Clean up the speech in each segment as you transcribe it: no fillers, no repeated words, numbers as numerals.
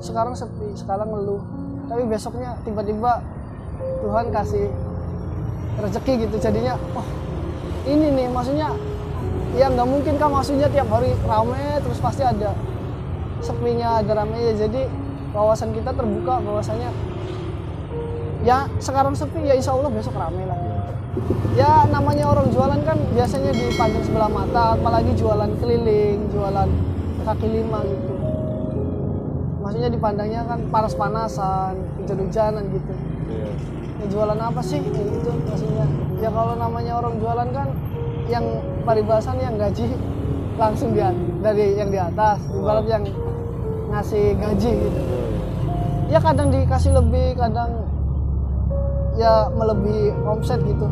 sekarang sepi, sekarang ngeluh. Tapi besoknya tiba-tiba Tuhan kasih rezeki gitu, jadinya oh ini nih maksudnya ya nggak mungkin kan, maksudnya tiap hari rame terus pasti ada sepinya, ada ramenya. Jadi wawasan kita terbuka bahwasanya ya sekarang sepi ya insya Allah besok rame lah. Ya namanya orang jualan kan biasanya dipandang sebelah mata, apalagi jualan keliling, jualan kaki lima gitu. Maksudnya dipandangnya kan panas-panasan, hujan-hujanan gitu. Ya jualan apa sih gitu maksudnya. Ya kalau namanya orang jualan kan yang paribasan yang gaji langsung dari yang di atas, ibarat yang ngasih gaji gitu. Ya kadang dikasih lebih, kadang ya melebihi omset gitu.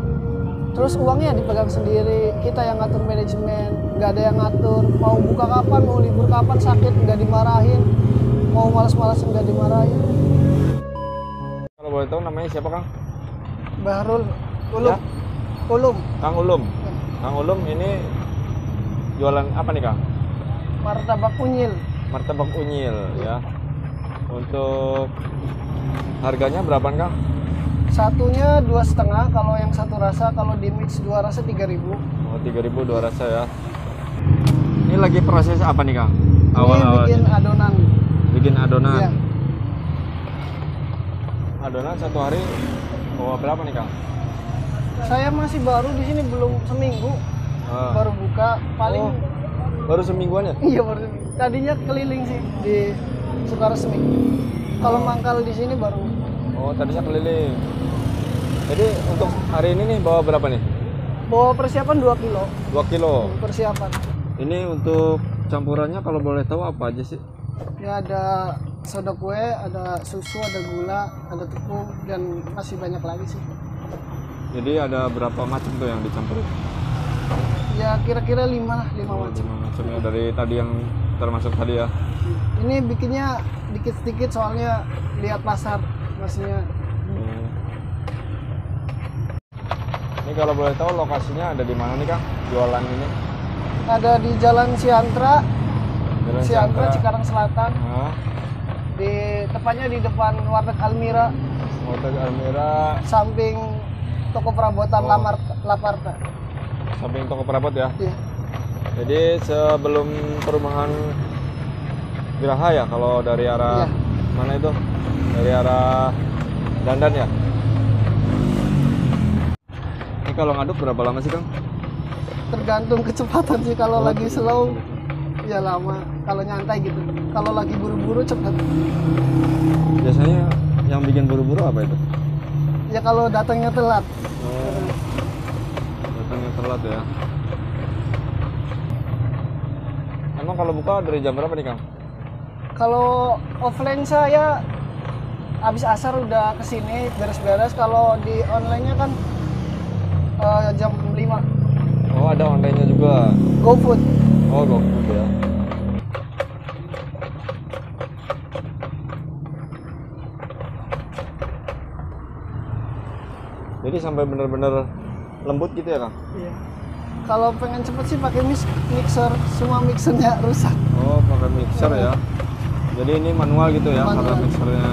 Terus uangnya dipegang sendiri, kita yang ngatur manajemen, nggak ada yang ngatur. Mau buka kapan, mau libur kapan, sakit nggak dimarahin, mau malas-malasin nggak dimarahin. Kalau boleh tahu namanya siapa Kang? Bahrul Ulum. Ya? Ulum. Kang Ulum. Ya. Kang Ulum ini jualan apa nih Kang? Martabak unyil. Martabak unyil ya. Untuk harganya berapa Kang? Satunya 2,5, kalau yang satu rasa, kalau di mix 2 rasa 3.000. Oh 3.000 2 rasa ya. Ini lagi proses apa nih Kang? Ini bikin adonan. Bikin adonan. Ya. Adonan satu hari bawa berapa nih Kang? Saya masih baru di sini, belum seminggu. Baru buka paling. Oh, baru semingguan ya? Iya baru seminggu. Tadinya keliling sih di Sukaresmi. Kalau mangkal di sini baru. Oh tadinya keliling. Jadi untuk hari ini nih bawa berapa nih? Bawa persiapan 2 kilo. 2 kilo. Persiapan. Ini untuk campurannya kalau boleh tahu apa aja sih? Ya ada soda kue, ada susu, ada gula, ada tepung, dan masih banyak lagi sih. Jadi ada berapa macam tuh yang dicampurin? Ya kira-kira 5 macam. 5 macam ya, dari tadi yang termasuk tadi ya. Ini bikinnya dikit-dikit soalnya lihat pasar maksudnya. Ini kalau boleh tahu lokasinya ada di mana nih Kang? Jualan ini? Ada di Jalan Siantra. Jalan Siantra Cikarang Selatan. Di tepatnya di depan Warteg Almira. Warteg Almira. Samping toko perabotan Laparta. Samping toko perabot ya? Iya. Jadi sebelum perumahan Geraha ya, kalau dari arah mana itu? Dari arah Dandan ya? Ini kalau ngaduk berapa lama sih Kang? Tergantung kecepatan sih, kalau lagi slow ya lama, kalau nyantai gitu. Kalau lagi buru-buru cepat. Biasanya yang bikin buru-buru apa itu? Ya kalau datangnya telat. Oh, datangnya telat ya. Emang kalau buka dari jam berapa nih Kang? Kalau offline saya habis asar udah kesini beres-beres. Kalau di online-nya kan jam 5. Oh ada online-nya juga. GoFood. Oh GoFood ya. Jadi sampai benar-benar lembut gitu ya Kang? Iya. Kalau pengen cepet sih pakai mixer, semua mixernya rusak. Oh pakai mixer ya. Jadi ini manual gitu ya, Manual. karena mixernya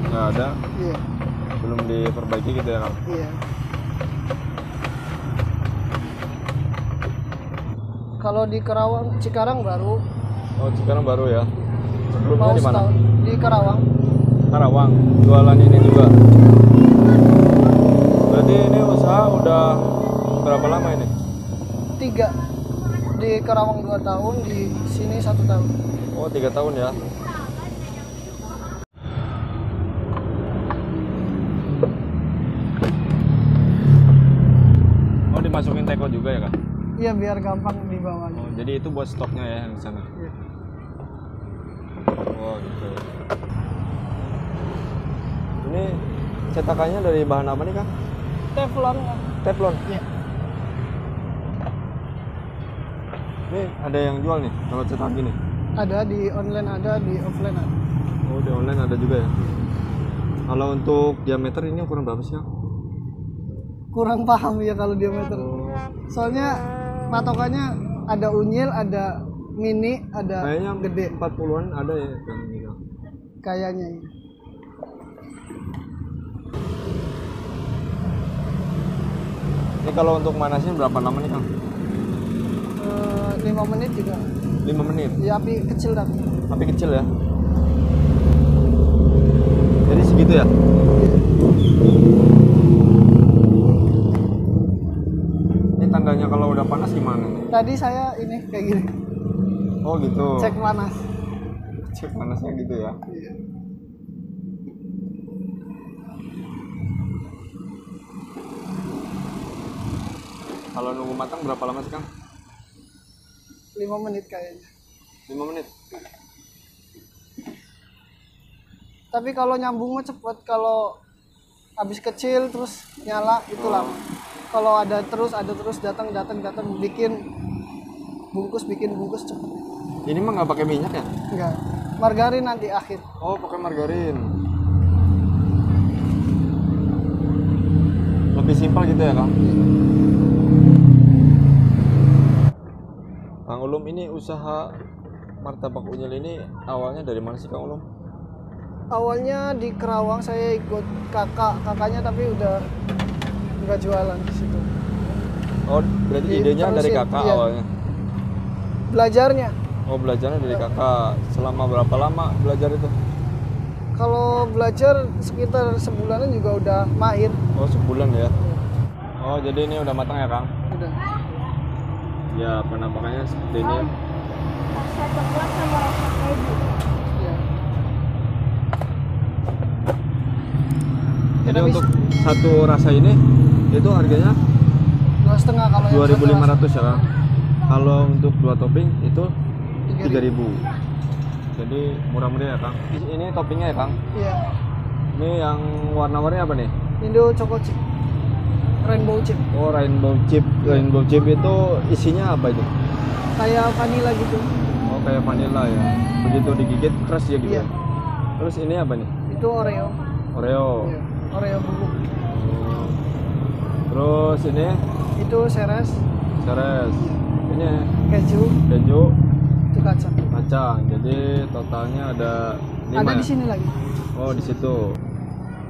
nggak ada. Iya. Belum diperbaiki gitu ya Kang? Iya. Kalau di Cikarang baru. Oh Cikarang baru ya. Sebelumnya Mau di mana? setahun. Di Karawang. Karawang. Jualan ini juga. Berarti ini usaha udah berapa lama ini? 3. Di Karawang 2 tahun, di sini 1 tahun. Oh 3 tahun ya. Oh dimasukin teko juga ya Kak? Iya biar gampang dibawanya. Oh, jadi itu buat stoknya ya yang di sana. Iya. Oh gitu. Ini cetakannya dari bahan apa nih Kang? Teflon. Teflon. Iya. Ini ada yang jual nih kalau cetak gini. Ada di online, ada di offline ada. Oh di online ada juga ya. Kalau untuk diameter ini ukuran berapa sih Kang? Kurang paham ya kalau diameter. Soalnya patokannya ada unyil, ada mini, ada Kayaknya gede. 40-an ada ya yang ini Kang. kayaknya ya. Ini kalau untuk manasnya berapa lama nih Kang? 5 menit juga. 5 menit. Ya api kecil tapi. Api kecil ya. Jadi segitu ya? Ini tandanya kalau udah panas gimana nih? Tadi saya ini kayak gini. Oh gitu. Cek panas. Cek panasnya gitu ya. Iya. Kalau nunggu matang berapa lama sih Kang? 5 menit kayaknya. 5 menit. Tapi kalau nyambung mah cepet, kalau habis kecil terus nyala itu lama. Kalau ada terus datang bikin bungkus cepet. Ini mah nggak pakai minyak ya? Enggak. Margarin nanti akhir. Oh, pakai margarin. Lebih simpel gitu ya, Kang? Kang Ulum, ini usaha martabak unyil ini awalnya dari mana sih, Kang Ulum? Awalnya di Kerawang saya ikut kakaknya tapi udah nggak jualan di situ. Oh, berarti idenya dari kakak iya. awalnya? Belajarnya. Oh, belajarnya dari kakak. Selama berapa lama belajar itu? Kalau belajar sekitar sebulanan juga udah mahir. Oh, sebulan ya? Oh, jadi ini udah matang ya, Kang? Udah. Ya, penampakannya seperti ini ya. Rasa coklat sama rasa keju. Ya. Jadi untuk satu rasa ini itu harganya 2,5 kalau yang 2.500 ya, Kang? Kalau untuk 2 topping itu 3.000. Jadi murah-murah ya, Kang? Ini toppingnya ya, Kang? Iya. Ini yang warna-warni apa nih? Indo Choco Chip. Rainbow Chip. Oh, rainbow chip. Rainbow chip itu isinya apa itu? Kayak vanilla gitu. Oh, kayak vanilla ya. Begitu digigit keras ya gitu. Iya. Ya? Terus ini apa nih? Itu Oreo. Oreo. Iya. Oreo bubuk. Oh. Terus ini Itu Ceres. Ceres. Ini Keju. keju, Itu kacang. kacang. Jadi totalnya ada 5. Ada ya? di sini lagi. Oh, di situ.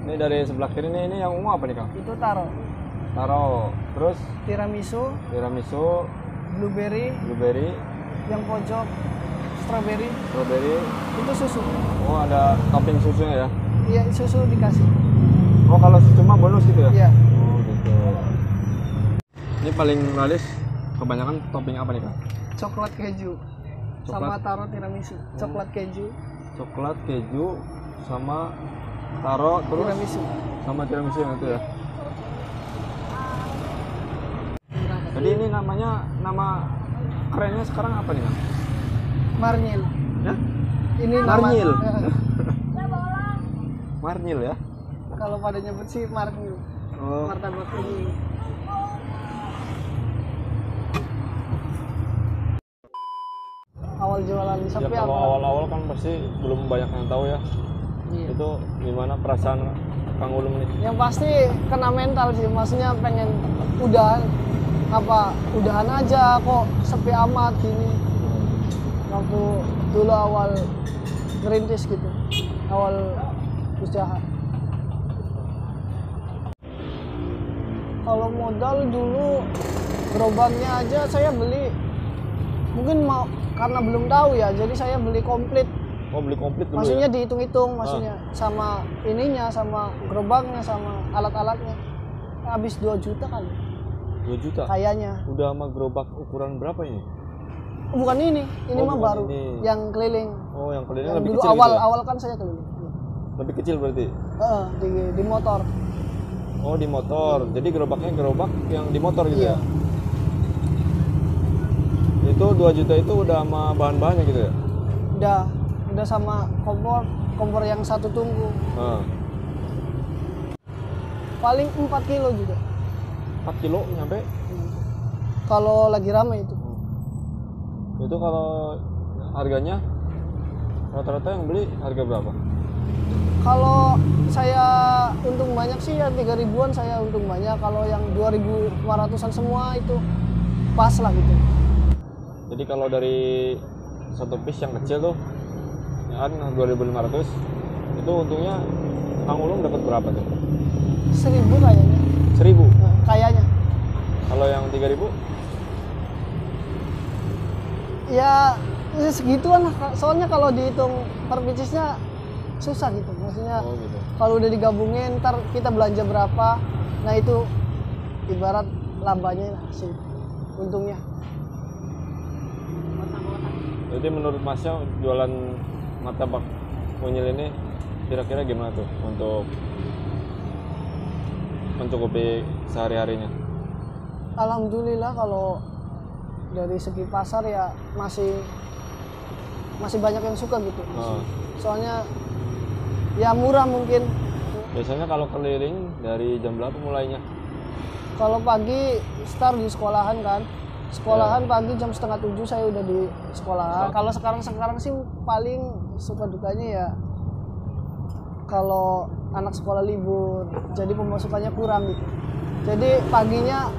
Ini dari sebelah kiri ini yang ungu apa nih, Kang? Itu taro. Taro. Terus Tiramisu, blueberry, blueberry, yang pojok strawberry. strawberry. Itu susu. Oh, ada topping susunya ya? Iya, susu dikasih. Oh, kalau susu mah bonus gitu ya? Iya. Oh, gitu. Ini paling laris kebanyakan topping apa nih, Kang? Coklat keju. Sama taro tiramisu. Coklat keju, Coklat, keju, sama taro, terus tiramisu. sama tiramisu yang itu ya? Jadi ini nama kerennya sekarang apa nih, Kang? Marnyil. Ya? Ini Marnyil. nama. Marnyil ya? Kalau pada nyebut sih Marnyil. Oh. Martabak ini. Awal jualan Ya sapi kalau apa? awal-awal kan pasti belum banyak yang tahu ya. Iya. Itu gimana perasaan Kang Ulum nih? Yang pasti kena mental sih, maksudnya pengen udahan aja kok sepi amat gini. Waktu dulu awal ngerintis gitu, awal usaha. Kalau modal dulu gerobaknya aja saya beli, mungkin mau karena belum tahu ya, jadi saya beli komplit. Oh, beli komplit dulu Maksudnya ya? dihitung-hitung, maksudnya sama ininya, sama gerobaknya, sama alat-alatnya. Habis 2 juta kali. 2 juta? Kayaknya. Udah sama gerobak ukuran berapa ini? Bukan ini Oh, mah bukan baru. ini. Yang keliling. Oh, yang keliling Yang lebih dulu kecil gitu ya? awal kan saya keliling. Lebih kecil berarti? Di motor. Oh, di motor. Jadi gerobaknya gerobak yang di motor gitu Iya. ya? Itu 2 juta itu udah sama bahan-bahannya gitu ya? Udah sama kompor yang satu tunggu. Nah, Paling 4 kilo juga. 4 kilo nyampe? Kalau lagi rame itu. Itu kalau harganya rata-rata yang beli harga berapa? Kalau saya untung banyak sih ya 3.000-an saya untung banyak. Kalau yang 2.500-an semua itu pas lah gitu. Jadi kalau dari satu piece yang kecil tuh ya kan 2.500, Itu untungnya Kang Ulum dapat berapa tuh? 1.000 kayaknya. 1.000. Nah, kayaknya. Kalau yang 3.000? Ya segituan lah. Soalnya kalau dihitung per picisnya susah gitu. Maksudnya Oh gitu. kalau udah digabungin ntar kita belanja berapa. Nah itu ibarat lambanya sih untungnya. Jadi menurut Masnya jualan martabak unyil ini kira-kira gimana tuh untuk mencukupi sehari-harinya? Alhamdulillah kalau dari segi pasar ya masih banyak yang suka gitu. Oh. Soalnya ya murah mungkin. Biasanya kalau keliling dari jam berapa mulainya? Kalau pagi start di sekolahan kan. Sekolahan pagi jam 6:30 saya udah di sekolahan. Kalau sekarang sih paling suka dukanya ya kalau anak sekolah libur, jadi pemasukannya kurang gitu. Jadi paginya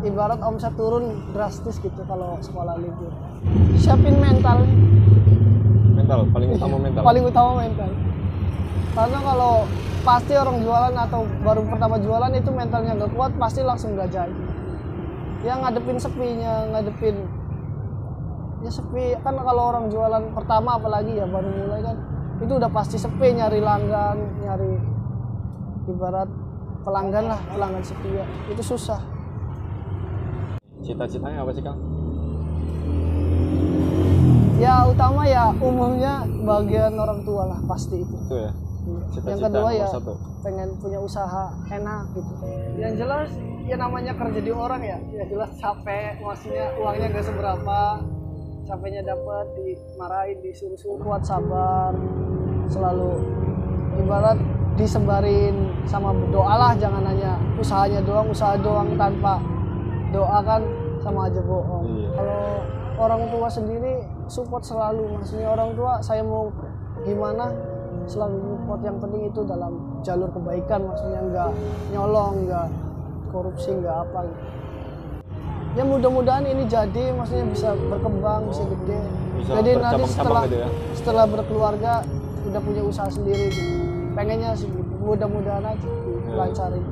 ibarat omset turun drastis gitu kalau sekolah libur. Siapin mental. Mental, paling utama mental. Paling utama mental. Karena kalau pasti orang jualan atau baru pertama jualan itu mentalnya nggak kuat, pasti langsung nggak jadi. Ya ngadepin sepinya, ya sepi kan kalau orang jualan pertama apalagi ya baru mulai kan itu udah pasti sepi, nyari langgan, nyari ibarat pelanggan lah, pelanggan setia itu susah. Cita-citanya apa sih Kang? Ya utama ya umumnya bagian orang tua lah pasti itu. Itu ya. Cita-cita Yang kedua nomor ya satu. pengen punya usaha enak gitu. Yang jelas ya namanya kerja di orang ya jelas capek, maksudnya uangnya gak seberapa, capeknya dapat dimarahin, disuruh-suruh, kuat sabar, selalu ibarat disebarin sama doa lah, jangan hanya usahanya doang, usaha doang tanpa doa kan sama aja bohong. Iya. Kalau orang tua sendiri support selalu, maksudnya orang tua saya mau gimana selalu support, yang penting itu dalam jalur kebaikan, maksudnya nggak nyolong, nggak korupsi, nggak apa gitu. Ya mudah-mudahan ini jadi, maksudnya bisa berkembang, bisa gede, Bisa jadi nanti bercabang-cabang gitu ya? setelah berkeluarga udah punya usaha sendiri gitu. Pengennya sih gitu. Mudah-mudahan aja dilancarin.